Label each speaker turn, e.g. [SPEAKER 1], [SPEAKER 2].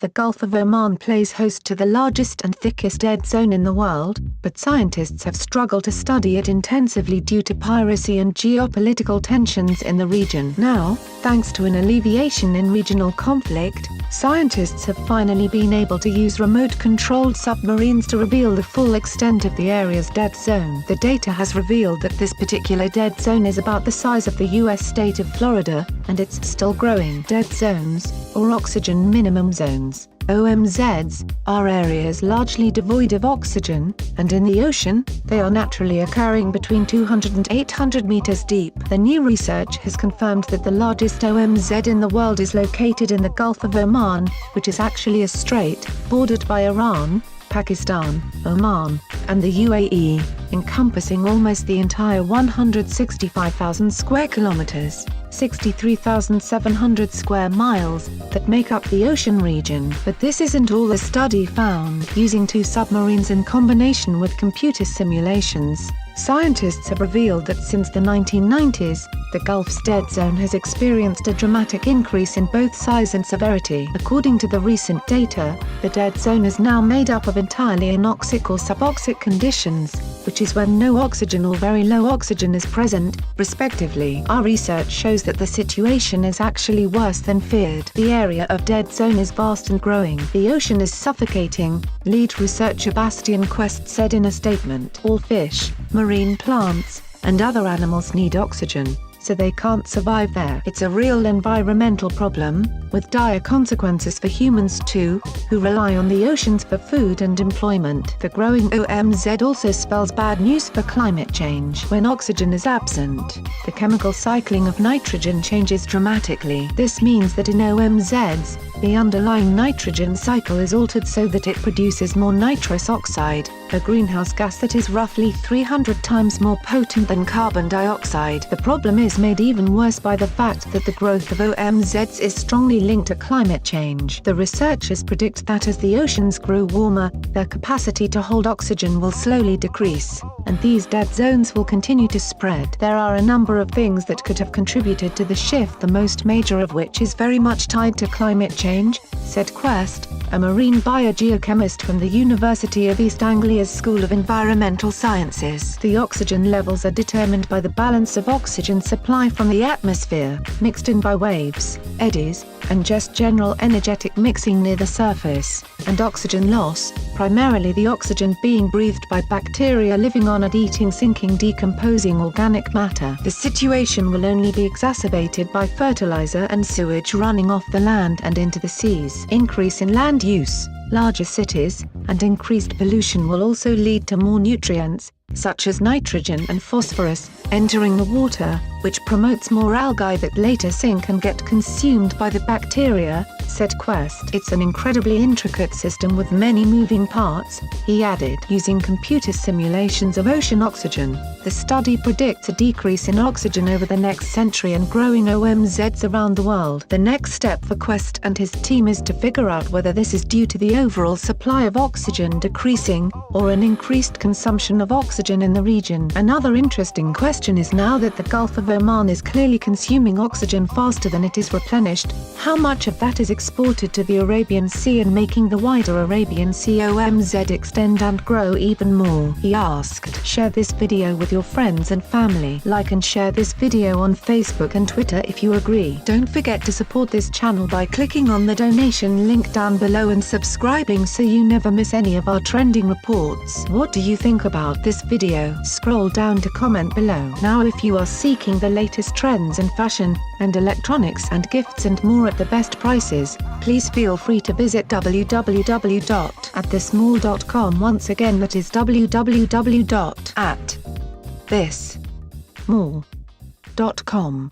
[SPEAKER 1] The Gulf of Oman plays host to the largest and thickest dead zone in the world, but scientists have struggled to study it intensively due to piracy and geopolitical tensions in the region. Now, thanks to an alleviation in regional conflict, scientists have finally been able to use remote-controlled submarines to reveal the full extent of the area's dead zone. The data has revealed that this particular dead zone is about the size of the U.S. state of Florida, and it's still growing. Dead zones, or oxygen minimum zones, OMZs, are areas largely devoid of oxygen, and in the ocean, they are naturally occurring between 200 and 800 meters deep. The new research has confirmed that the largest OMZ in the world is located in the Gulf of Oman, which is actually a strait, bordered by Iran, Pakistan, Oman, and the UAE, encompassing almost the entire 165,000 square kilometers, 63,700 square miles, that make up the ocean region. But this isn't all the study found. Using 2 submarines in combination with computer simulations, scientists have revealed that since the 1990s, the Gulf's dead zone has experienced a dramatic increase in both size and severity. According to the recent data, the dead zone is now made up of entirely anoxic or suboxic conditions, which is when no oxygen or very low oxygen is present, respectively. Our research shows that the situation is actually worse than feared. The area of dead zone is vast and growing. The ocean is suffocating, lead researcher Bastian Quest said in a statement. All fish, marine plants, and other animals need oxygen, so they can't survive there. It's a real environmental problem, with dire consequences for humans too, who rely on the oceans for food and employment. The growing OMZ also spells bad news for climate change. When oxygen is absent, the chemical cycling of nitrogen changes dramatically. This means that in OMZs, the underlying nitrogen cycle is altered so that it produces more nitrous oxide, a greenhouse gas that is roughly 300 times more potent than carbon dioxide. The problem is made even worse by the fact that the growth of OMZs is strongly linked to climate change. The researchers predict that as the oceans grow warmer, their capacity to hold oxygen will slowly decrease, and these dead zones will continue to spread. There are a number of things that could have contributed to the shift, the most major of which is very much tied to climate change, said Quest, a marine biogeochemist from the University of East Anglia's School of Environmental Sciences. The oxygen levels are determined by the balance of oxygen supply from the atmosphere, mixed in by waves, eddies, and just general energetic mixing near the surface, and oxygen loss, primarily the oxygen being breathed by bacteria living on and eating sinking decomposing organic matter. The situation will only be exacerbated by fertilizer and sewage running off the land and into the seas. Increase in land use, larger cities, and increased pollution will also lead to more nutrients, such as nitrogen and phosphorus, entering the water, which promotes more algae that later sink and get consumed by the bacteria, said Quest. It's an incredibly intricate system with many moving parts, he added. Using computer simulations of ocean oxygen, the study predicts a decrease in oxygen over the next century and growing OMZs around the world. The next step for Quest and his team is to figure out whether this is due to the overall supply of oxygen decreasing, or an increased consumption of oxygen in the region. Another interesting question is, now that the Gulf of Oman is clearly consuming oxygen faster than it is replenished, how much of that is exported to the Arabian Sea and making the wider Arabian Sea OMZ extend and grow even more? He asked. Share this video with your friends and family. Like and share this video on Facebook and Twitter if you agree. Don't forget to support this channel by clicking on the donation link down below and subscribing so you never miss any of our trending reports. What do you think about this video? Scroll down to comment below. Now, if you are seeking the latest trends in fashion, and electronics and gifts and more at the best prices, please feel free to visit www.atthesmall.com. Once again, that is www.atthesmall.com.